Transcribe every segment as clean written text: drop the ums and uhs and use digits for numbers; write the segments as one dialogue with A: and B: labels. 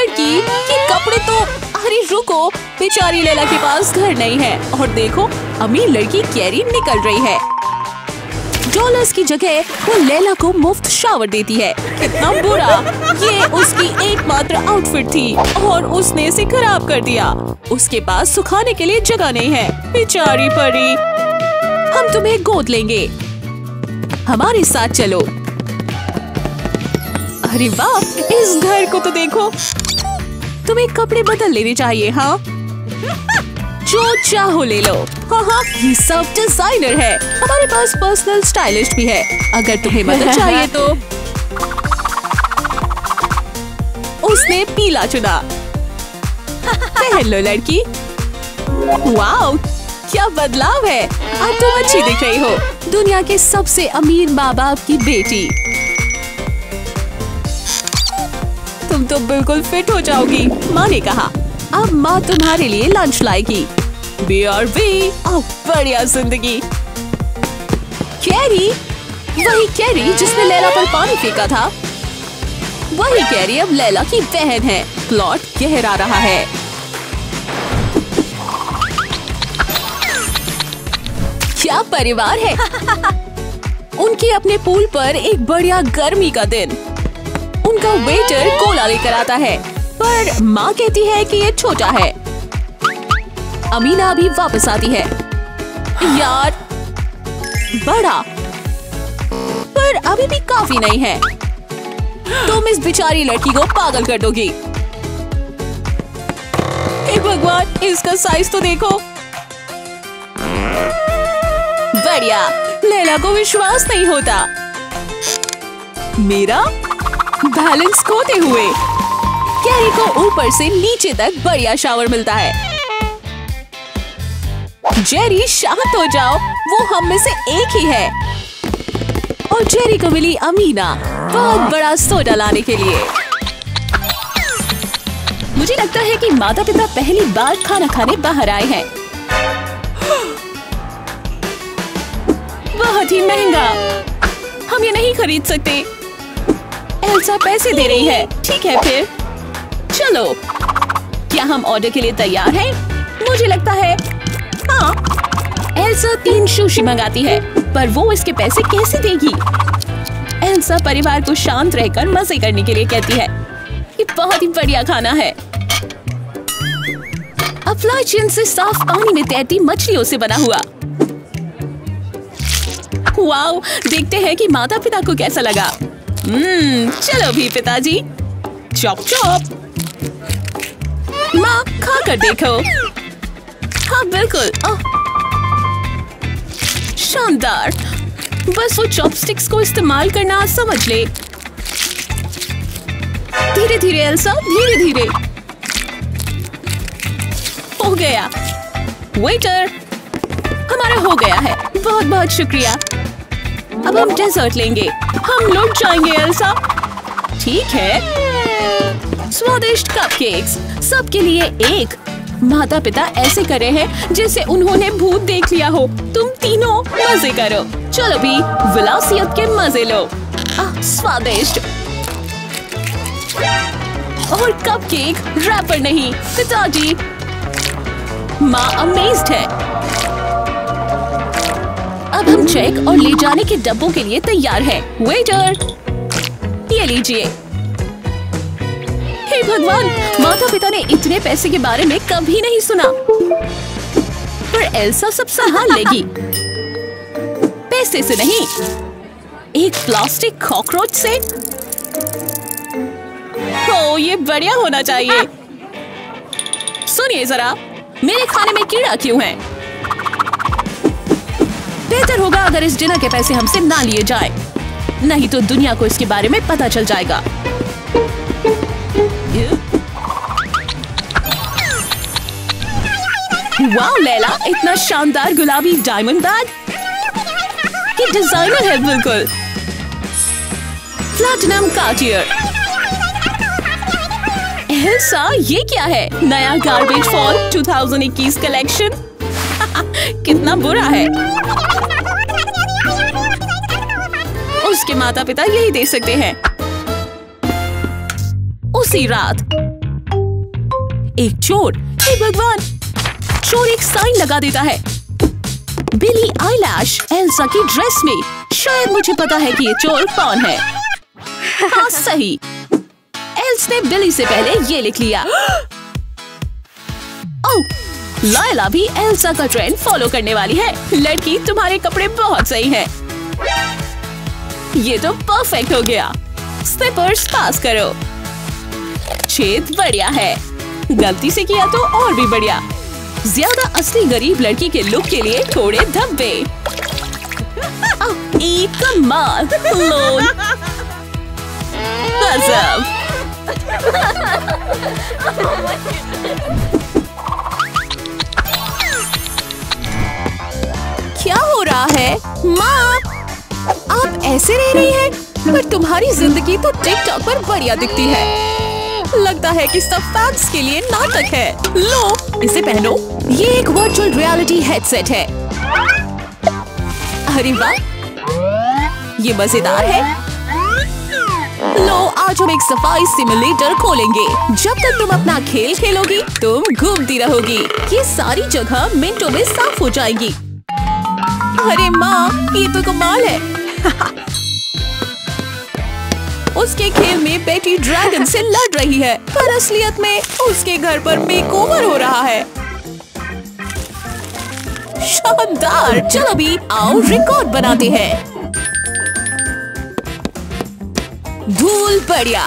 A: लड़की, ये कपड़े तो। अरे रुको, बेचारी लैला के पास घर नहीं है। और देखो, अमीर लड़की कैरी निकल रही है। डॉलर्स की जगह वो लैला को मुफ्त शावर देती है। कितना बुरा, ये उसकी एकमात्र आउटफिट थी और उसने इसे खराब कर दिया। उसके पास सुखाने के लिए जगह नहीं है। बेचारी परी, हम तुम्हें गोद लेंगे, हमारे साथ चलो। अरे वाह, इस घर को तो देखो। तुम्हें कपड़े बदल लेने चाहिए। हाँ, जो चाहो ले लो। हाँ, ये सब डिजाइनर है। हमारे पास पर्सनल स्टाइलिस्ट भी है, अगर तुम्हें मदद चाहिए तो। उसने पीला चुना। पहन लो लड़की। वाओ, क्या बदलाव है। अब तुम अच्छी दिख रही हो, दुनिया के सबसे अमीर माँ बाप की बेटी। तुम तो बिल्कुल फिट हो जाओगी, माँ ने कहा। अब माँ तुम्हारे लिए लंच लाएगी। BRB, बढ़िया जिंदगी। कैरी, वही कैरी जिसने लैला पर पानी फेंका था। वही कैरी अब लैला की बहन है। प्लॉट गहरा रहा है। क्या परिवार है। उनके अपने पूल पर एक बढ़िया गर्मी का दिन। उनका वेटर कोला लेकर आता है, पर माँ कहती है कि ये छोटा है। अमीना भी वापस आती है। यार, बड़ा, पर अभी भी काफी नहीं है। तुम इस बेचारी लड़की को पागल कर दोगी। हे भगवान, इसका साइज तो देखो। बढ़िया, लैला को विश्वास नहीं होता। मेरा बैलेंस खोते हुए कैरी को ऊपर से नीचे तक बढ़िया शावर मिलता है। जेरी, शांत हो जाओ, वो हम में से एक ही है। और जेरी को मिली अमीना बहुत बड़ा सोडा लाने के लिए। मुझे लगता है कि माता पिता पहली बार खाना खाने बाहर आए हैं। बहुत ही महंगा, हम ये नहीं खरीद सकते। एल्सा पैसे दे रही है। ठीक है फिर, चलो। क्या हम ऑर्डर के लिए तैयार हैं? मुझे लगता है हाँ। एल्सा 3 सुशी मंगाती है, पर वो इसके पैसे कैसे देगी? एल्सा परिवार को शांत रहकर मजे करने के लिए कहती है। ये बहुत ही बढ़िया खाना है। अफ्लाचियन से साफ पानी में तैरती मछलियों से बना हुआ। वाओ, देखते हैं कि माता पिता को कैसा लगा। चलो भी पिताजी। Chop chop. माँ, खा कर देखो। हाँ बिल्कुल। शानदार। बस वो चॉपस्टिक्स को इस्तेमाल करना समझ ले। धीरे धीरे एल्सा, धीरे धीरे। हो गया। वेटर, हमारा हो गया है। बहुत बहुत शुक्रिया। अब हम डेजर्ट लेंगे। हम लौट जाएंगे एल्सा। ठीक है। स्वादिष्ट कपकेक्स, सबके लिए एक। माता पिता ऐसे करे हैं जैसे उन्होंने भूत देख लिया हो। तुम तीनों मजे करो। चलो भी, विलासियत के मजे लो। स्वादिष्ट। और कपकेक रैपर नहीं, पिताजी। माँ अमेज्ड है। अब हम चेक और ले जाने के डब्बों के लिए तैयार हैं। वेटर, ये लीजिए। हे भगवान, माता पिता ने इतने पैसे के बारे में कभी नहीं सुना। पर एल्सा सब संभाल लेगी। पैसे से नहीं, एक प्लास्टिक कॉकरोच से। ओ, ये बढ़िया होना चाहिए। सुनिए जरा, मेरे खाने में कीड़ा क्यों है? बेहतर होगा अगर इस डिनर के पैसे हमसे ना लिए जाए, नहीं तो दुनिया को इसके बारे में पता चल जाएगा। वाह लैला, इतना शानदार गुलाबी डायमंड बैग। ये डिजाइनर है बिल्कुल। Platinum Cartier. एल्सा, ये क्या है? नया गार्बेज फॉल 2021 कलेक्शन। कितना बुरा है। उसके माता पिता यही दे सकते हैं। उसी रात एक चोर। हे भगवान, चोर एक साइन लगा देता है। बिली आईलैश एल्सा की ड्रेस में। शायद मुझे पता है कि ये चोर कौन है। हाँ सही, एल्स ने बिली से पहले ये लिख लिया। ओह, लायला भी एल्सा का ट्रेंड फॉलो करने वाली है। लड़की, तुम्हारे कपड़े बहुत सही हैं। ये तो परफेक्ट हो गया। स्निपर्स पास करो। छेद बढ़िया है, गलती से किया तो और भी बढ़िया। ज्यादा असली गरीब लड़की के लुक के लिए थोड़े धब्बे। एक कमाल। लोन गजब। क्या हो रहा है माँ? आप ऐसे रह रही हैं, पर तुम्हारी जिंदगी तो टिकटॉक पर बढ़िया दिखती है। लगता है कि सब फैंस के लिए नाटक है। लो, इसे पहनो। ये एक वर्चुअल रियलिटी हेडसेट है। अरे वाह, ये मजेदार है। लो, आज हम एक सफाई सिमुलेटर खोलेंगे। जब तक तुम अपना खेल खेलोगी, तुम घूमती रहोगी। ये सारी जगह मिनटों में साफ हो जाएगी। अरे माँ, ये तो कमाल है। उसके खेल में बेटी ड्रैगन से लड़ रही है, पर असलियत में उसके घर पर मेकओवर हो रहा है। शानदार। चलो अभी आओ रिकॉर्ड बनाते हैं। धूल बढ़िया।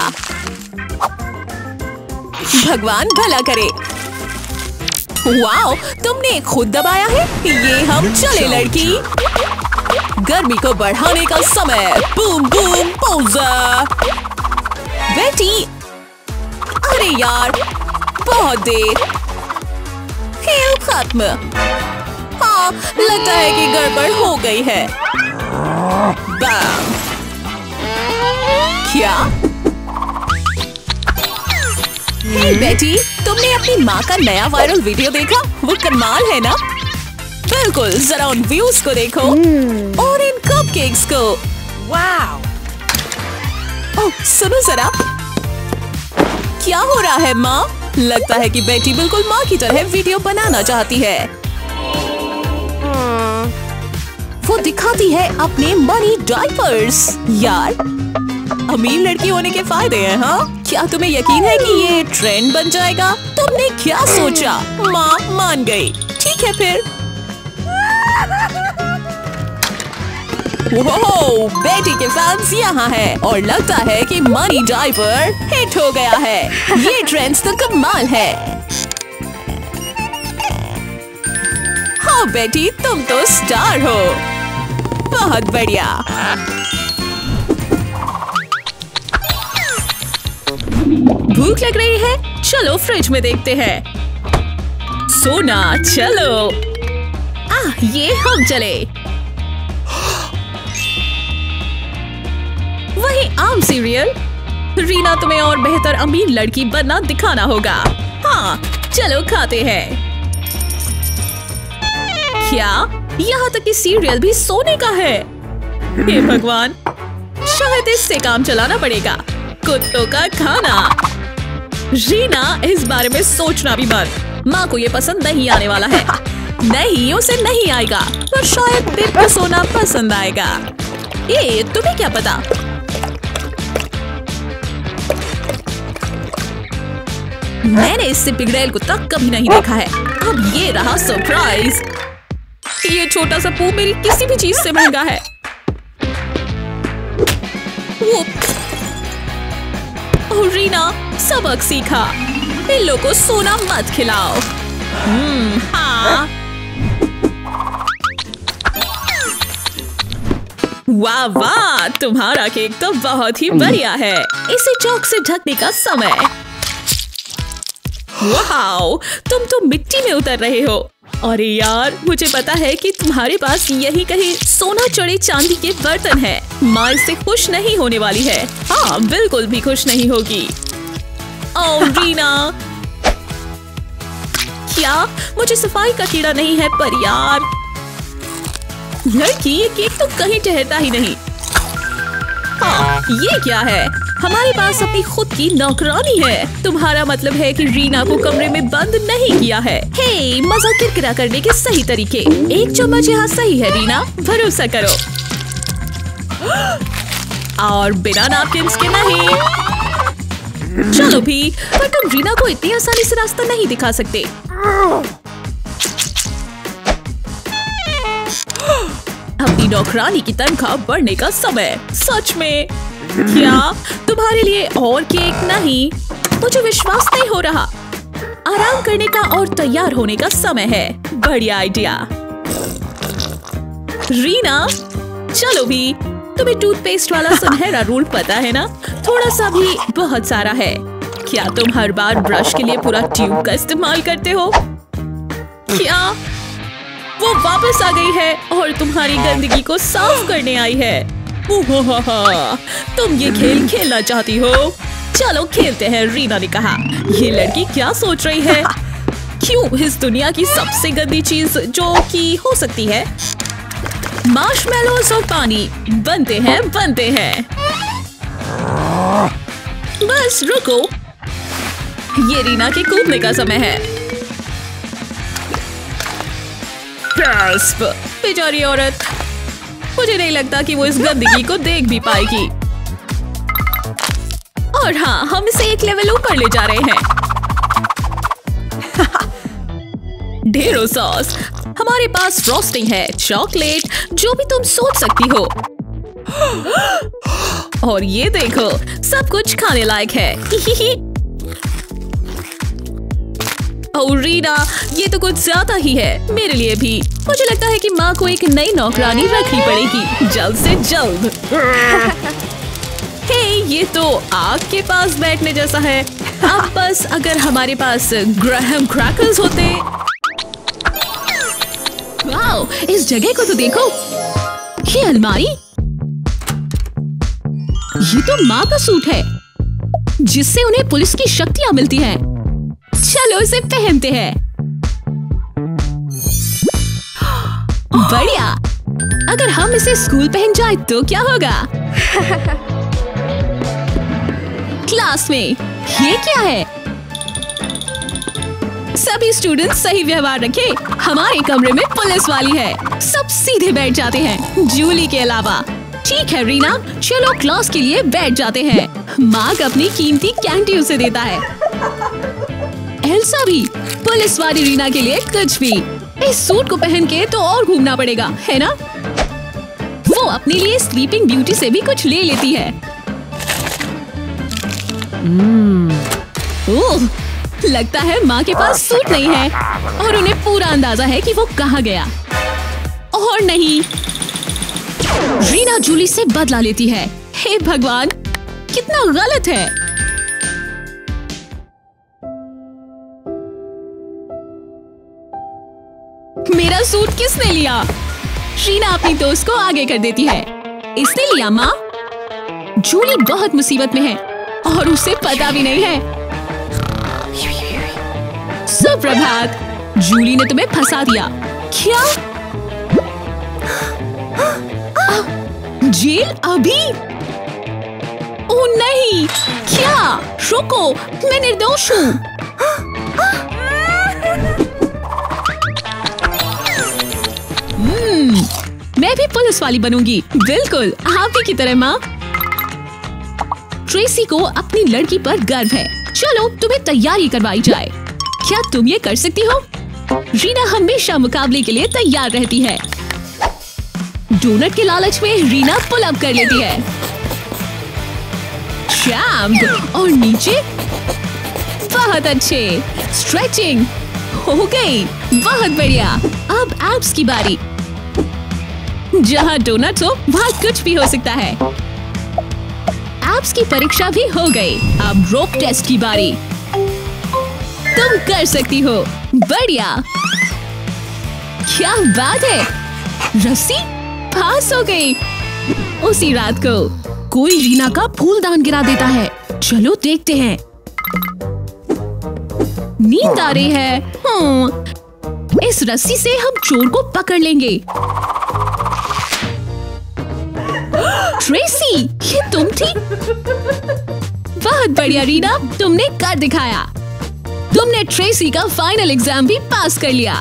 A: भगवान भला करे। वाओ, तुमने खुद दबाया है। ये हम चले लड़की। गर्मी को बढ़ाने का समय। Boom boom poser. बेटी, अरे यार, बहुत देर। खेल खत्म। हाँ, लगता है कि गड़बड़ हो गई है। बम। क्या? हे बेटी, तुमने अपनी माँ का नया वायरल वीडियो देखा? वो कमाल है ना? बिल्कुल, जरा उन व्यूज को देखो और इन कपकेक्स को। वाओ! ओह, सुनो जरा। क्या हो रहा है माँ? लगता है कि बेटी बिल्कुल माँ की तरह वीडियो बनाना चाहती है। वो दिखाती है अपने मनी डायपर्स। यार, अमीर लड़की होने के फायदे हैं। हाँ, क्या तुम्हें यकीन है कि ये ट्रेंड बन जाएगा? तुमने क्या सोचा? माँ मान गई। ठीक है फिर। वो बेटी के फैंस यहाँ है और लगता है कि मनी डायपर हिट हो गया है। ये ट्रेंड्स तो कमाल है। हाँ बेटी, तुम तो स्टार हो। बहुत बढ़िया। भूख लग रही है? चलो फ्रिज में देखते हैं। सोना, चलो। ये हम चले। वही आम सीरियल। रीना, तुम्हें और बेहतर अमीर लड़की बनना दिखाना होगा। हाँ, चलो खाते हैं। क्या? यहाँ तक कि सीरियल भी सोने का है। हे भगवान, शायद इससे काम चलाना पड़ेगा। कुत्तों का खाना। रीना, इस बारे में सोचना भी बंद। माँ को ये पसंद नहीं आने वाला है। नहीं, उसे नहीं आएगा, पर शायद बिग को सोना पसंद आएगा। ये तुम्हें क्या पता? मैंने इससे बिगड़ैल कुत्ता कभी नहीं देखा है। अब ये रहा सरप्राइज। ये छोटा सा पू मेरी किसी भी चीज से महंगा है। रीना, सबक सीखा। पिल्लों को सोना मत खिलाओ। हाँ। वाह वाह, तुम्हारा केक तो बहुत ही बढ़िया है। इसे चौक से ढकने का समय। वाह, तुम तो मिट्टी में उतर रहे हो। अरे यार, मुझे पता है कि तुम्हारे पास यही कहीं सोना चढ़े चांदी के बर्तन है। माँ इससे खुश नहीं होने वाली है। हाँ, बिल्कुल भी खुश नहीं होगी। ओह रीना, क्या? मुझे सफाई का कीड़ा नहीं है, पर यार लड़की, ये केक तो कहीं ठहरता ही नहीं। हाँ, ये क्या है? हमारे पास अपनी खुद की नौकरानी है। तुम्हारा मतलब है कि रीना को कमरे में बंद नहीं किया है। हे, मजा किरकिरा करने के सही तरीके। एक चम्मच यहाँ सही है रीना, भरोसा करो। और बिना नैपकिन्स के नहीं। चलो भी, पर तुम रीना को इतनी आसानी से रास्ता नहीं दिखा सकते। अपनी नौकरानी की तनख्वाह बढ़ने का समय। सच में? क्या तुम्हारे लिए और केक नहीं? मुझे विश्वास नहीं हो रहा। आराम करने का और तैयार होने का समय है। बढ़िया आइडिया। रीना, चलो भी। तुम्हें टूथपेस्ट वाला सुनहरा रूल पता है ना? थोड़ा सा भी बहुत सारा है। क्या तुम हर बार ब्रश के लिए पूरा ट्यूब का इस्तेमाल करते हो? क्या वो वापस आ गई है और तुम्हारी गंदगी को साफ करने आई है? तुम ये खेल खेलना चाहती हो? चलो खेलते हैं, रीना ने कहा। ये लड़की क्या सोच रही है? क्यों इस दुनिया की सबसे गंदी चीज जो कि हो सकती है? मार्शमेलोस और पानी बनते हैं। बस रुको, ये रीना के कूदने का समय है। बेचारी औरत, मुझे नहीं लगता कि वो इस गंदगी को देख भी पाएगी। और हाँ, हम इसे एक लेवल ऊपर ले जा रहे हैं। ढेरों सॉस। हमारे पास फ्रॉस्टिंग है, चॉकलेट, जो भी तुम सोच सकती हो। और ये देखो, सब कुछ खाने लायक है। ओह रीना, ये तो कुछ ज्यादा ही है मेरे लिए भी। मुझे लगता है कि माँ को एक नई नौकरानी रखनी पड़ेगी, जल्द से जल्द। हे, ये तो आग के पास बैठने जैसा है। अब बस अगर हमारे पास ग्राहम क्रैकर्स होते। वाओ, इस जगह को तो देखो। ये अलमारी, ये तो माँ का सूट है, जिससे उन्हें पुलिस की शक्तियां मिलती हैं। चलो इसे पहनते हैं। बढ़िया। अगर हम इसे स्कूल पहन जाए तो क्या होगा? क्लास में ये क्या है? सभी स्टूडेंट्स सही व्यवहार रखें। हमारे कमरे में पुलिस वाली है। सब सीधे बैठ जाते हैं, जूली के अलावा। ठीक है रीना, चलो क्लास के लिए बैठ जाते हैं। मार्क अपनी कीमती कैंडी उसे देता है। एल्सा भी। पुलिस वाली रीना के लिए कुछ भी। इस सूट को पहन के तो और घूमना पड़ेगा, है ना? वो अपने लिए स्लीपिंग ब्यूटी से भी कुछ ले लेती है। ओह, लगता है माँ के पास सूट नहीं है और उन्हें पूरा अंदाजा है कि वो कहाँ गया। और नहीं, रीना जूली से बदला लेती है। हे भगवान, कितना गलत है। मेरा सूट किसने लिया? रीना अपनी दोस्त को आगे कर देती है। इसने लिया माँ? जूली बहुत मुसीबत में है और उसे पता भी नहीं है। सुप्रभात, जूली ने तुम्हें फंसा दिया। क्या? जेल अभी? ओह नहीं, क्या? रुको, मैं निर्दोष हूँ। मैं भी पुलिस वाली बनूंगी, बिल्कुल आप की तरह माँ। ट्रेसी को अपनी लड़की पर गर्व है। चलो तुम्हें तैयारी करवाई जाए। क्या तुम ये कर सकती हो? रीना हमेशा मुकाबले के लिए तैयार रहती है। डोनट के लालच में रीना पुल अप कर लेती है। जंप और नीचे। बहुत अच्छे। स्ट्रेचिंग हो गई, बहुत बढ़िया। अब एब्स की बारी। जहाँ डोनट हो वहाँ कुछ भी हो सकता है। एब्स की परीक्षा भी हो गई। अब रोप टेस्ट की बारी। तुम कर सकती हो, बढ़िया। क्या बात है, रस्सी पास हो गई। उसी रात को कोई रीना का फूलदान गिरा देता है। चलो देखते हैं। नींद आ रही है। इस रस्सी से हम चोर को पकड़ लेंगे। ट्रेसी, ये तुम थी? बहुत बढ़िया रीना, तुमने कर दिखाया। तुमने ट्रेसी का फाइनल एग्जाम भी पास कर लिया।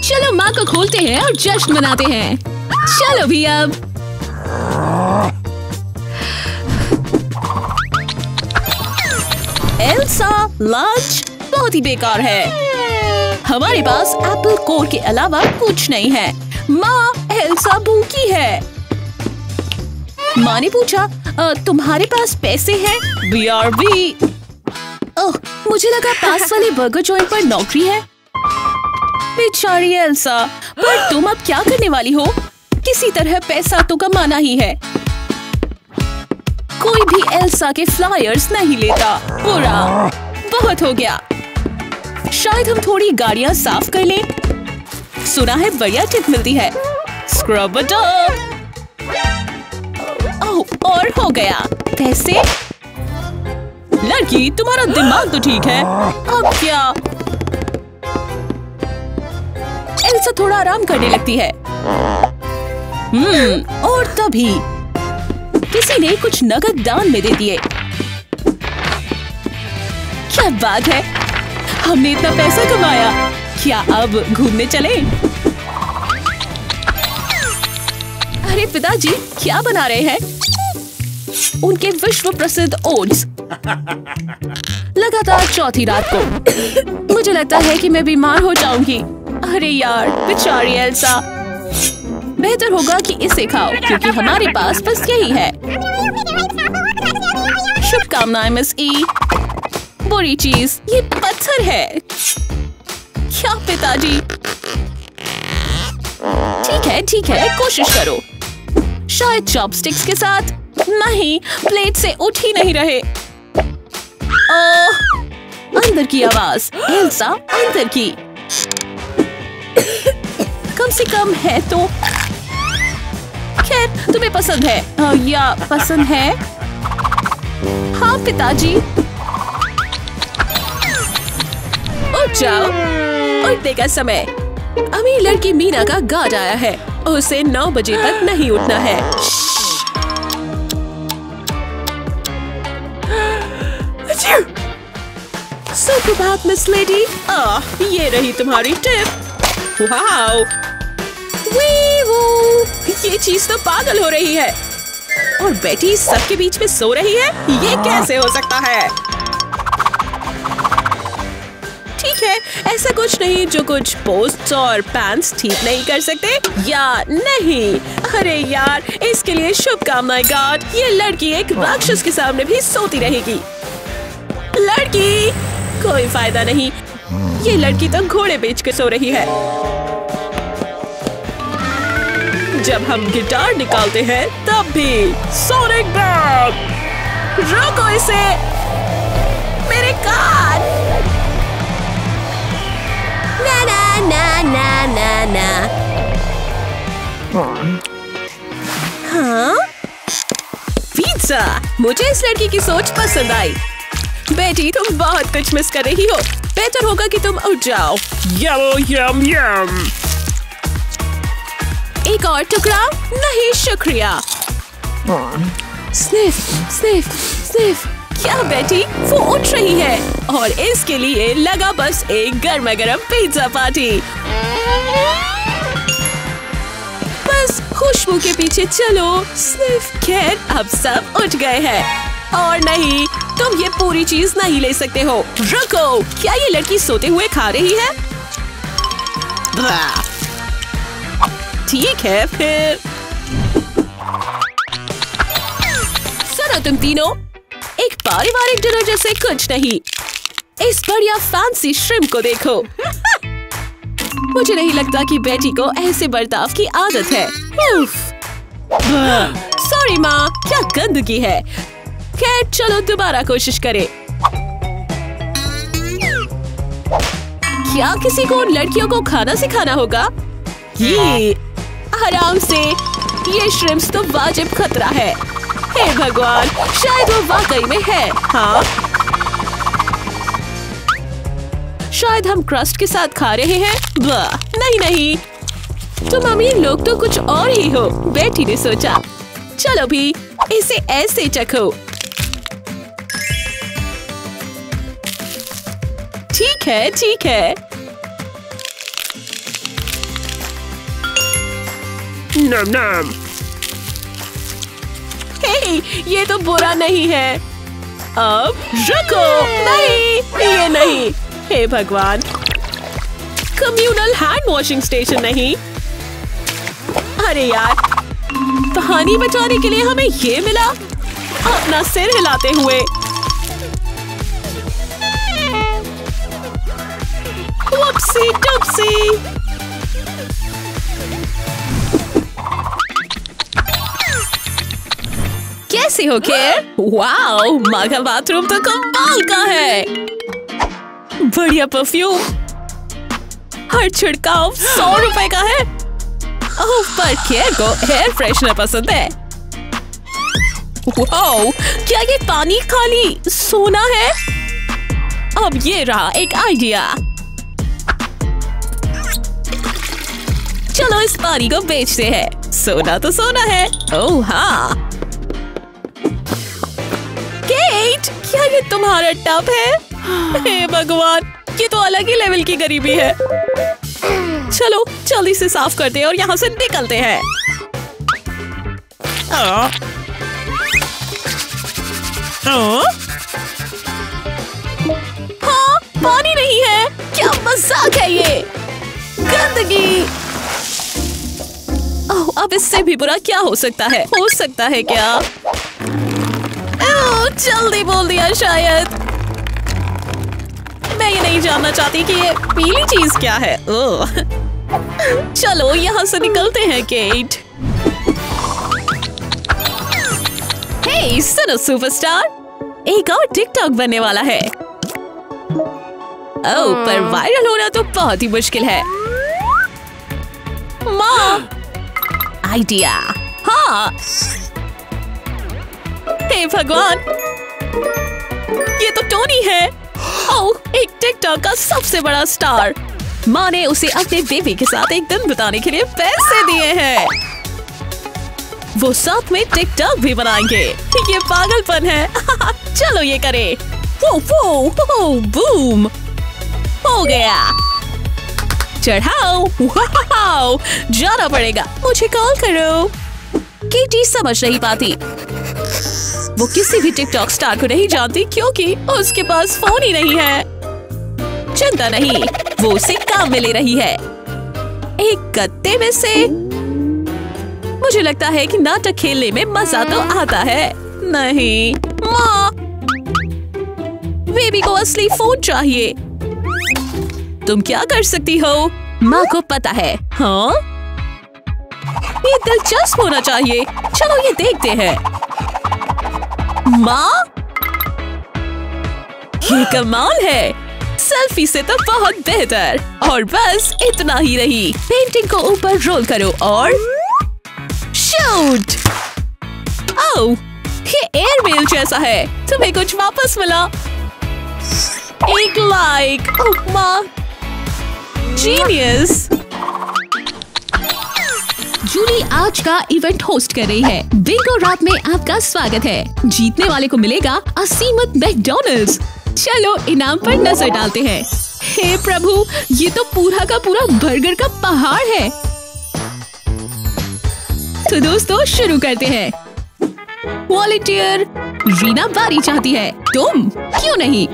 A: चलो माँ को खोलते हैं और जश्न मनाते हैं। चलो भी अब। एल्सा, लंच बहुत ही बेकार है। हमारे पास एप्पल कोर के अलावा कुछ नहीं है। माँ, एल्सा भूखी है। माँ ने पूछा, तुम्हारे पास पैसे हैं? BRB। ओह, मुझे लगा पास वाले बर्गर जॉइंट पर नौकरी है। बेचारी एल्सा, पर तुम अब क्या करने वाली हो? किसी तरह पैसा तो कमाना ही है। कोई भी एल्सा के फ्लायर्स नहीं लेता। बुरा, बहुत हो गया। शायद हम थोड़ी गाड़ियां साफ कर लें। सुना है बढ़िया टिप मिलती है। Scrub it up. ओह, और हो गया। कैसे? लड़की, तुम्हारा दिमाग तो ठीक है। अब क्या? एल्सा थोड़ा आराम करने लगती है। और तभी किसी ने कुछ नगद दान में दे दिए। क्या बात है, हमने इतना पैसा कमाया। क्या अब घूमने चलें? अरे पिताजी, क्या बना रहे हैं? उनके विश्व प्रसिद्ध ओट्स। लगातार चौथी रात को। मुझे लगता है कि मैं बीमार हो जाऊंगी। अरे यार, बेचारी एल्सा। बेहतर होगा कि इसे खाओ, क्योंकि हमारे पास बस यही है। शुभकामनाएं मिस ई। बुरी चीज, ये पत्थर है। क्या पिताजी? ठीक है, कोशिश करो। शायद चॉपस्टिक्स के साथ। नहीं, प्लेट से उठ ही नहीं रहे। अंदर की आवाज। एल्सा, अंदर की। कम से कम है तो। खैर, तुम्हें पसंद है या पसंद है? हाँ पिताजी। उठ जाओ। उठने का समय। अमीर लड़की मीना का गार्ड आया है। उसे 9 बजे तक नहीं उठना है। सुप्रभात मिस लेडी। ये रही तुम्हारी टिप। वाओ, ये चीज तो पागल हो रही है। और बेटी सबके बीच में सो रही है। ये कैसे हो सकता है? ठीक है, ऐसा कुछ नहीं जो कुछ पोस्ट्स और पैंट्स ठीक नहीं कर सकते या नहीं। अरे यार, इसके लिए शुभकामनाएं गॉड। ये लड़की एक राक्षस के सामने भी सोती रहेगी। लड़की, कोई फायदा नहीं। ये लड़की तो घोड़े बेच के सो रही है। जब हम गिटार निकालते हैं तब भी सोनिक बूम। रोको इसे, मेरे कान। ना ना ना ना ना ना। हाँ, पिज्जा। मुझे इस लड़की की सोच पसंद आई। बेटी, तुम बहुत कुछ मिस कर रही हो। बेहतर होगा कि तुम उठ जाओ। यम यम। एक और टुकड़ा? नहीं शुक्रिया। Sniff sniff sniff. क्या बेटी, वो उठ रही है और इसके लिए लगा बस एक गर्मा गर्म पिज्जा पार्टी। बस खुशबू के पीछे चलो। स्निफ। खैर, अब सब उठ गए हैं। और नहीं, तुम ये पूरी चीज नहीं ले सकते हो। रुको, क्या ये लड़की सोते हुए खा रही है? ठीक है फिर। सुनो तुम तीनों, एक पारिवारिक डिनर जैसे कुछ नहीं। इस बढ़िया फैंसी श्रिम्प को देखो। मुझे नहीं लगता कि बेटी को ऐसे बर्ताव की आदत है। सॉरी माँ, क्या गंदगी है। खैर, चलो दोबारा कोशिश करें। क्या किसी को लड़कियों को खाना सिखाना होगा? ये आराम से। ये श्रिम्प्स तो वाजिब खतरा है। हे भगवान, शायद वो वाकई में है। हाँ, शायद हम क्रस्ट के साथ खा रहे हैं। नहीं, तुम अमीर लोग तो कुछ और ही हो, बेटी ने सोचा। चलो भी, इसे ऐसे चखो। ठीक है ठीक है।
B: नम नम।
A: हे, ये तो बुरा नहीं है। अब रुको, नहीं ये नहीं। हे भगवान, कम्युनल हैंड वॉशिंग स्टेशन नहीं। अरे यार, पानी बचाने के लिए हमें ये मिला। अपना सिर हिलाते हुए। वुप्सी टुप्सी। कैसी हो केयर? वाओ, माँ का बाथरूम तो कमाल का है। बढ़िया परफ्यूम, हर छिड़काव 100 रुपए का है। ओह, पर केयर को हेयर फ्रेशनर पसंद है। वाओ, क्या ये पानी खाली सोना है? अब ये रहा एक आइडिया। चलो इस पानी को बेचते हैं। सोना तो सोना है। ओह हाँ। केट, क्या ये तुम्हारा टब है? हे भगवान, ये तो अलग ही लेवल की गरीबी है। चलो जल्दी से साफ करते हैं और यहाँ से निकलते हैं। हाँ, पानी नहीं है। क्या मजाक है ये? गंदगी। ओह, अब इससे भी बुरा क्या हो सकता है? हो सकता है क्या? ओह, जल्दी बोल दिया शायद। मैं ये नहीं जानना चाहती कि ये पीली चीज क्या है। ओह, चलो यहाँ से निकलते हैं केट। हे सुनो सुपरस्टार, एक और टिकटॉक बनने वाला है। ओह, पर वायरल होना तो बहुत ही मुश्किल है। माँ, आइडिया। हाँ, हे भगवान, ये तो टोनी है। ओह, एक टिकटॉक का सबसे बड़ा स्टार। माँ ने उसे अपने बेबी के साथ एक दिन बिताने के लिए पैसे दिए हैं। वो साथ में टिकटॉक भी बनाएंगे। ये पागलपन है। चलो ये करें। वो बूम, हो गया। चढ़ाओ। वाओ, जाना पड़ेगा। मुझे कॉल करो। केटी समझ नहीं पाती। वो किसी भी टिकटॉक स्टार को नहीं जानती क्योंकि उसके पास फोन ही नहीं है। चिंता नहीं, वो उसे काम में ले रही है। एक गत्ते में से। मुझे लगता है कि नाटक खेलने में मजा तो आता है। नहीं माँ, बेबी को असली फोन चाहिए। तुम क्या कर सकती हो? माँ को पता है। हाँ, ये दिलचस्प होना चाहिए। चलो ये देखते हैं। माँ, ये कमाल है। सेल्फी से तो बहुत बेहतर। और बस इतना ही रही। पेंटिंग को ऊपर रोल करो और शूट। ओह, ये एयरमेल जैसा है। तुम्हें कुछ वापस मिला। एक लाइक। ओह माँ, जीनियस। जूली आज का इवेंट होस्ट कर रही है। बिंगो रात में आपका स्वागत है। जीतने वाले को मिलेगा असीमित मैकडॉनल्ड्स। चलो इनाम पर नजर डालते हैं। हे प्रभु, ये तो पूरा का पूरा बर्गर का पहाड़ है। तो दोस्तों शुरू करते हैं। वॉलंटियर रीना बारी चाहती है। तुम क्यों नहीं?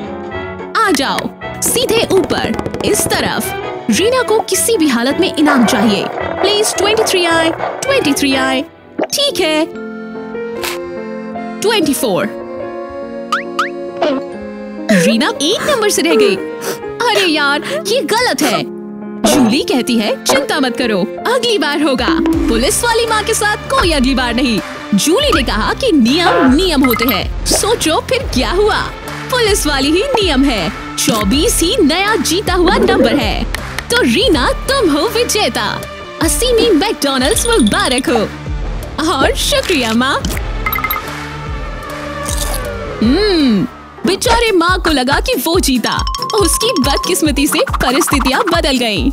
A: आ जाओ सीधे ऊपर इस तरफ। रीना को किसी भी हालत में इनाम चाहिए। Please 23i, 23i। ठीक है, 24। रीना एक नंबर से रह गई। अरे यार, ये गलत है। जूली कहती है चिंता मत करो, अगली बार होगा। पुलिस वाली माँ के साथ कोई अगली बार नहीं। जूली ने कहा कि नियम नियम होते हैं। सोचो फिर क्या हुआ। पुलिस वाली ही नियम है। 24 ही नया जीता हुआ नंबर है। तो रीना तुम हो विजेता। असीमी मैकडॉनल्ड्स मुबारक हो। और शुक्रिया माँ। बेचारे माँ को लगा कि वो जीता। उसकी बदकिस्मती से परिस्थितियाँ बदल गईं।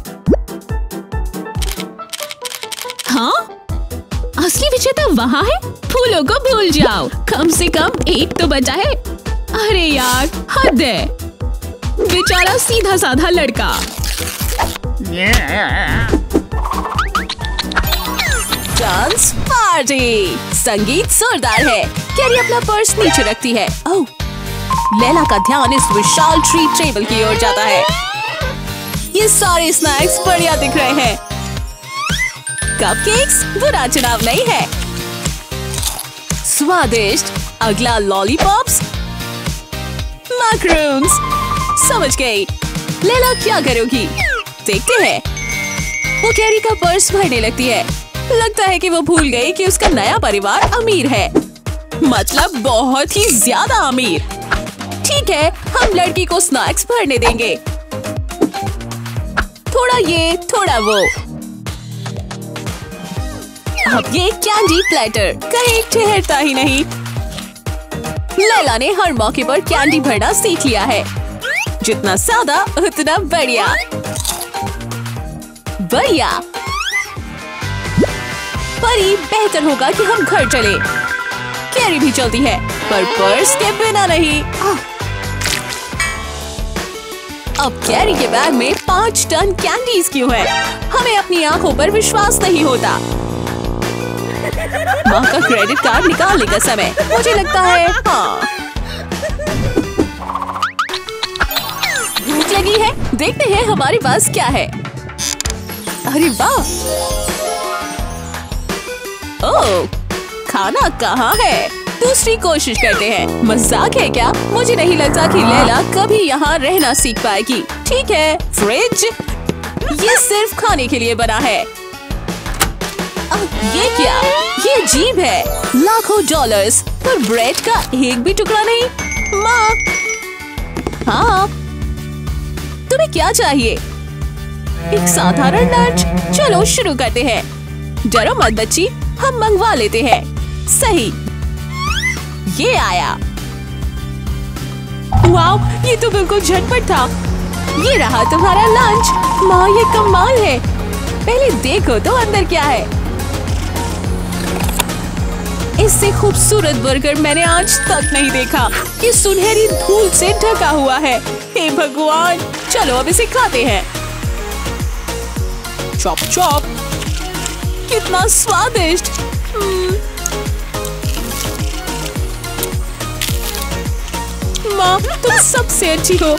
A: हाँ, असली विजेता वहाँ है। फूलों को भूल जाओ, कम से कम एक तो बचा है। अरे यार, हद है। बेचारा सीधा साधा लड़का। Dance party. संगीत जोरदार है। कैरी अपना पर्स नीचे रखती है। ओह, लैला का ध्यान इस विशाल ट्रीट टेबल की ओर जाता है। ये सारे स्नैक्स बढ़िया दिख रहे हैं। कपकेक्स बुरा चुनाव नहीं है। स्वादिष्ट। अगला लॉलीपॉप्स, मैक्रोन्स। समझ गई। लैला क्या करोगी? देखते हैं। वो कैरी का पर्स भरने लगती है। लगता है कि वो भूल गई कि उसका नया परिवार अमीर है, मतलब बहुत ही ज्यादा अमीर। ठीक है, हम लड़की को स्नैक्स भरने देंगे। थोड़ा ये, थोड़ा वो। अब ये कैंडी प्लेटर कहीं ठहरता ही नहीं। लैला ने हर मौके पर कैंडी भरना सीख लिया है। जितना सादा उतना बढ़िया। बढ़िया। परी, बेहतर होगा कि हम घर चले। कैरी भी चलती है, पर पर्स के बिना नहीं। अब कैरी के बैग में 5 टन कैंडीज क्यों है? हमें अपनी आंखों पर विश्वास नहीं होता। माँ का क्रेडिट कार्ड निकालने का समय। मुझे लगता है हाँ। भूख लगी है? देखते हैं हमारे पास क्या है। अरे वाह! ओह, खाना कहाँ है? दूसरी कोशिश करते हैं। मजाक है क्या? मुझे नहीं लगता कि लैला कभी यहाँ रहना सीख पाएगी। ठीक है, फ्रिज। ये सिर्फ खाने के लिए बना है। ये क्या? ये अजीब है। लाखों डॉलर्स पर ब्रेड का एक भी टुकड़ा नहीं। माँ, हाँ, तुम्हें क्या चाहिए? एक साधारण लंच। चलो शुरू करते हैं। डरो मत बच्ची, हम मंगवा लेते हैं। सही, ये आया। वाव, ये तो बिल्कुल झटपट था। ये रहा तुम्हारा लंच। माँ, ये कमाल है। पहले देखो तो अंदर क्या है। इससे खूबसूरत बर्गर मैंने आज तक नहीं देखा। ये सुनहरी धूल से ढका हुआ है। हे भगवान, चलो अब इसे खाते हैं। Chop chop. कितना स्वादिष्ट। माँ, तुम सबसे अच्छी हो।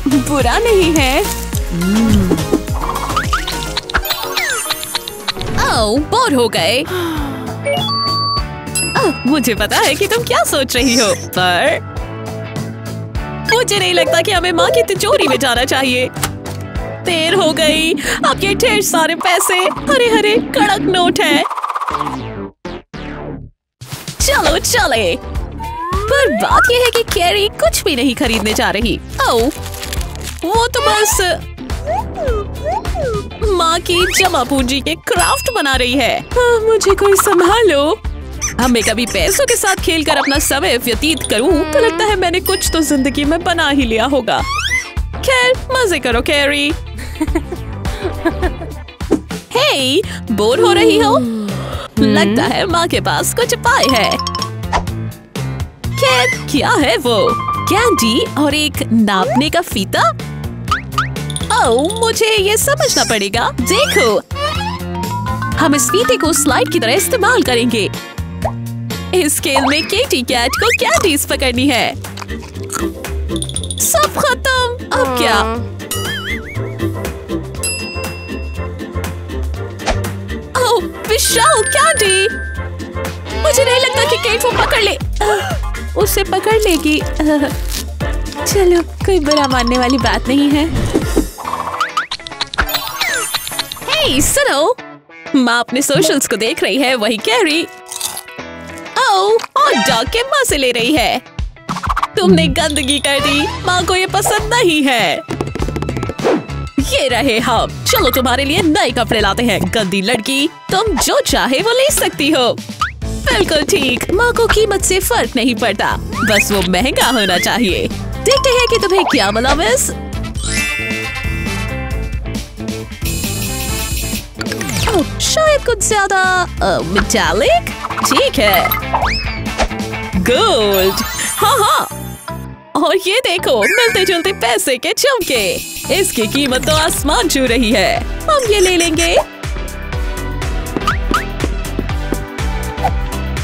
A: बुरा नहीं है। ओह, बोर हो गए। मुझे पता है कि तुम क्या सोच रही हो, पर मुझे नहीं लगता कि हमें माँ की तिजोरी में जाना चाहिए। देर हो गई। अब ये ढेर सारे पैसे, हरे हरे कड़क नोट है। चलो चले। पर बात यह है कि कैरी कुछ भी नहीं खरीदने जा रही। ओह, वो तो बस माँ की जमा पूंजी के क्राफ्ट बना रही है। मुझे कोई संभालो। अब मैं कभी पैसों के साथ खेलकर अपना समय व्यतीत करूं तो लगता है मैंने कुछ तो जिंदगी में बना ही लिया होगा। खैर, मजे करो कैरी। हे, बोर हो रही हो? लगता है माँ के पास कुछ उपाय है। खैर, क्या है वो? कैंडी और एक नापने का फीता? ओह, मुझे ये समझना पड़ेगा। देखो, हम इस फीते को स्लाइड की तरह इस्तेमाल करेंगे। इस खेल में केटी कैट को कैंडीज पकड़नी है। सब खत्म। अब क्या? ओह, विशाल कैंडी। मुझे नहीं लगता कि केट वो पकड़ ले। उसे पकड़ लेगी। चलो, कोई बुरा मानने वाली बात नहीं है। हे, सुनो, माँ अपने सोशल्स को देख रही है। वही कैरी। और डॉग के मजे ले रही है। तुमने गंदगी कर दी। माँ को ये पसंद नहीं है। ये रहे हम। चलो तुम्हारे लिए नए कपड़े लाते हैं। गंदी लड़की, तुम जो चाहे वो ले सकती हो। बिल्कुल ठीक। माँ को कीमत से फर्क नहीं पड़ता, बस वो महंगा होना चाहिए। देखते हैं कि तुम्हें क्या मिला मिस। शायद कुछ ज्यादा मेटालिक। ठीक है, गोल्ड। हाँ हाँ, और ये देखो, मिलते जुलते पैसे के चमके। इसकी कीमत तो आसमान छू रही है। हम ये ले लेंगे।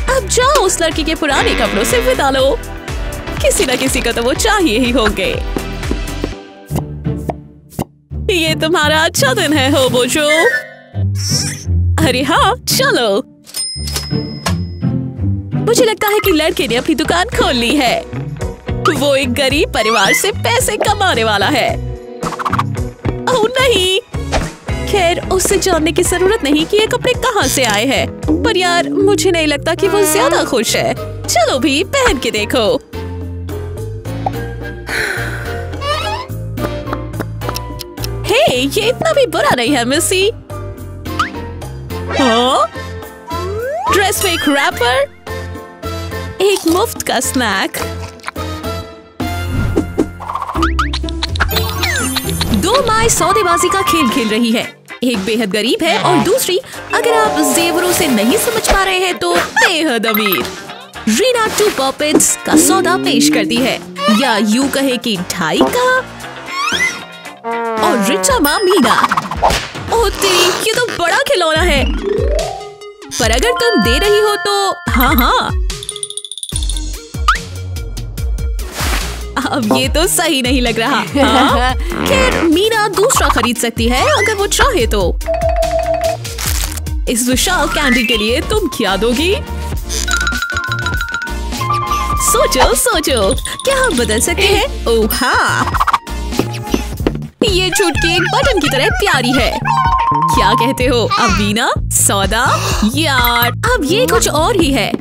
A: अब जाओ उस लड़की के पुराने कपड़ों से विदा लो। किसी न किसी को तो वो चाहिए ही होंगे। ये तुम्हारा अच्छा दिन है होबोजो। अरे हाँ, चलो। मुझे लगता है कि लड़के ने अपनी दुकान खोल ली है। वो एक गरीब परिवार से पैसे कमाने वाला है। ओह नहीं, खैर उससे जानने की जरूरत नहीं कि ये कपड़े कहाँ से आए हैं। पर यार, मुझे नहीं लगता कि वो ज्यादा खुश है। चलो भी पहन के देखो। हे, ये इतना भी बुरा नहीं है मिसी। हाँ? ड्रेस पे एक रैपर, एक मुफ्त का स्नैक। दो माँ सौदेबाजी का खेल खेल रही है। एक बेहद गरीब है और दूसरी, अगर आप जेवरों से नहीं समझ पा रहे हैं, तो बेहद अमीर। रीना 2 पॉपेट्स का सौदा पेश करती है, या यूं कहे कि 2.5 का। और रिचा माँ मीना, ओह तेरी, ये तो बड़ा खिलौना है। पर अगर तुम दे रही हो तो हाँ हाँ। अब ये तो सही नहीं लग रहा। हाँ? खैर मीना दूसरा खरीद सकती है अगर वो चाहे तो। इस विशाल कैंडी के लिए तुम क्या दोगी? सोचो सोचो, क्या हम बदल सकते हैं? ओह हाँ, ये छुटकी एक बटन की तरह प्यारी है। क्या कहते हो अबीना? सौदा? यार अब ये कुछ और ही है।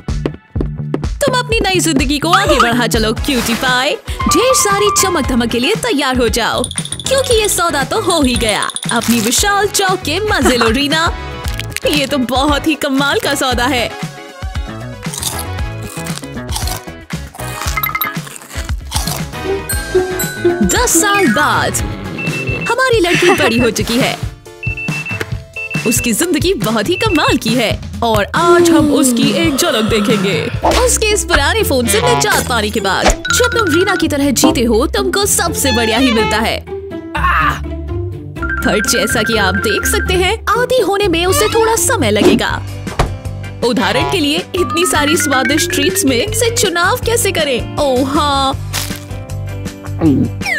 A: तुम अपनी नई जिंदगी को आगे बढ़ा चलो क्यूटी पाई। ढेर सारी चमक धमक के लिए तैयार हो जाओ, क्योंकि ये सौदा तो हो ही गया। अपनी विशाल चौक के मजे लो रीना। ये तो बहुत ही कमाल का सौदा है। दस साल बाद हमारी लड़की बड़ी हो चुकी है। उसकी जिंदगी बहुत ही कमाल की है और आज हम उसकी एक झलक देखेंगे। उसके इस पुराने फोन से निजात पाने के बाद जब तुम रीना की तरह जीते हो, तुमको सबसे बढ़िया ही मिलता है। पर जैसा कि आप देख सकते हैं, आदी होने में उसे थोड़ा समय लगेगा। उदाहरण के लिए, इतनी सारी स्वादिष्ट ट्रीट्स में से चुनाव कैसे करें? ओह हाँ,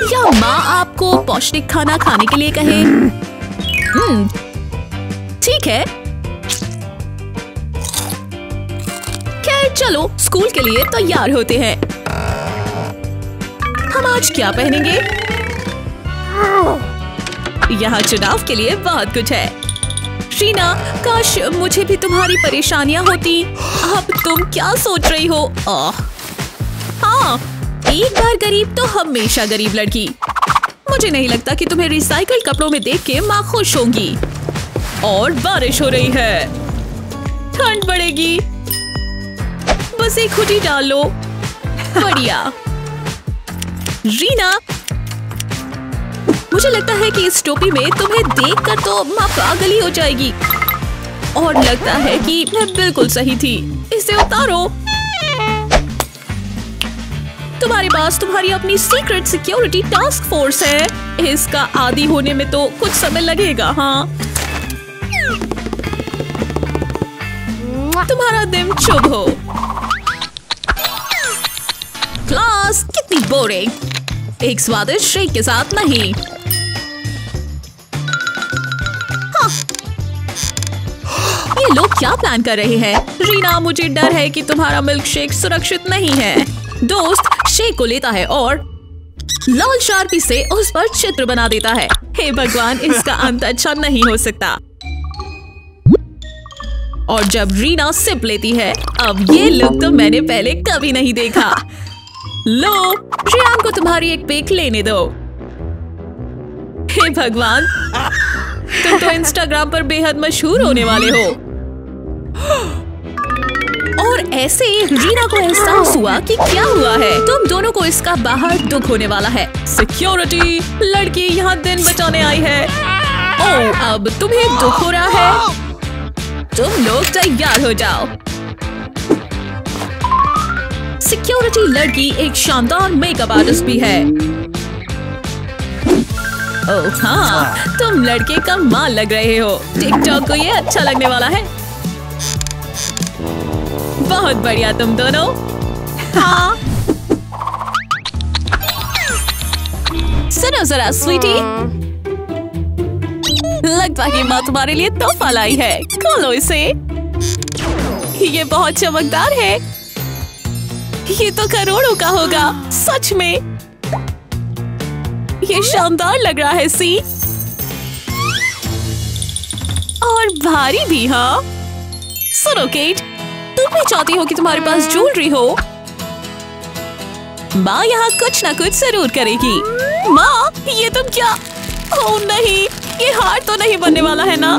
A: या माँ आपको पौष्टिक खाना खाने के लिए कहे? ठीक है, खैर चलो स्कूल के लिए तैयार होते हैं। हम आज क्या पहनेंगे? यहाँ चुनाव के लिए बहुत कुछ है। रीना, काश मुझे भी तुम्हारी परेशानियां होती। अब तुम क्या सोच रही हो? हाँ, एक बार गरीब तो हमेशा गरीब लड़की। मुझे नहीं लगता कि तुम्हें रिसाइकल कपड़ों में देख के माँ खुश होंगी। और बारिश हो रही है, ठंड बढ़ेगी। बस एक हुडी डाल लो। बढ़िया। रीना, मुझे लगता है कि इस टोपी में तुम्हें देखकर तो माँ पागल ही हो जाएगी। और लगता है कि मैं बिल्कुल सही थी। इसे उतारो। तुम्हारे पास तुम्हारी अपनी सीक्रेट सिक्योरिटी टास्क फोर्स है। इसका आदी होने में तो कुछ समय लगेगा। हाँ, तुम्हारा दिन शुभ हो। क्लास कितनी बोरिंग। एक स्वादिष्ट शेक के साथ नहीं। हाँ। ये लोग क्या प्लान कर रहे हैं? रीना, मुझे डर है कि तुम्हारा मिल्क शेक सुरक्षित नहीं है। दोस्त शेक को लेता है और लाल शार्पी से उस पर चित्र बना देता है। हे भगवान, इसका अंत अच्छा नहीं हो सकता। और जब रीना सिप लेती है, अब ये लुक तो मैंने पहले कभी नहीं देखा। लो, श्रेयान को तुम्हारी एक पिक लेने दो। हे भगवान, तुम तो इंस्टाग्राम पर बेहद मशहूर होने वाले हो। और ऐसे रीना को एहसास हुआ कि क्या हुआ है। तुम दोनों को इसका बाहर दुख होने वाला है। सिक्योरिटी, लड़की यहाँ दिन बचाने आई है। ओह, अब तुम्हें दुख हो रहा है? तुम लोग तैयार हो जाओ। सिक्योरिटी लड़की एक शानदार मेकअप आर्टिस्ट भी है। ओह हाँ, तुम लड़के का माल लग रहे हो। टिकटॉक को ये अच्छा लगने वाला है। बहुत बढ़िया तुम दोनों। हाँ। सुनो जरा स्वीटी, लगता है कि माँ तुम्हारे लिए तोहफा लाई है। खोलो इसे। ये बहुत चमकदार है। ये तो करोड़ों का होगा। सच में ये शानदार लग रहा है। सी और भारी भी। हाँ सुनो केट, तुम भी चाहती हो कि तुम्हारे पास ज्वेलरी हो। माँ यहाँ कुछ ना कुछ जरूर करेगी। माँ ये तुम क्या? ओह नहीं, ये हार तो नहीं बनने वाला है ना?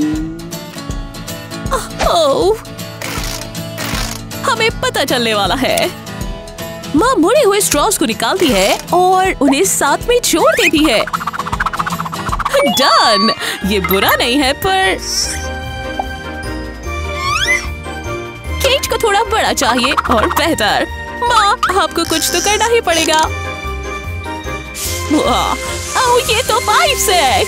A: ओह, हमें पता चलने वाला है। माँ मुड़े हुए स्ट्रॉस को निकालती है और उन्हें साथ में जोड़ देती है। डन। ये बुरा नहीं है, पर केट को थोड़ा बड़ा चाहिए और बेहतर। माँ आपको कुछ तो करना ही पड़ेगा। ओह ये तो पाइप्स है।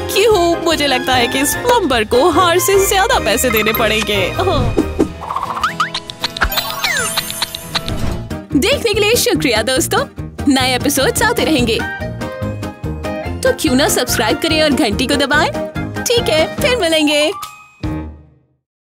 A: क्यों? मुझे लगता है कि इस प्लम्बर को हार से ज्यादा पैसे देने पड़ेंगे। देखने के लिए शुक्रिया दोस्तों। नए एपिसोड्स आते रहेंगे, तो क्यों ना सब्सक्राइब करें और घंटी को दबाएं। ठीक है, फिर मिलेंगे।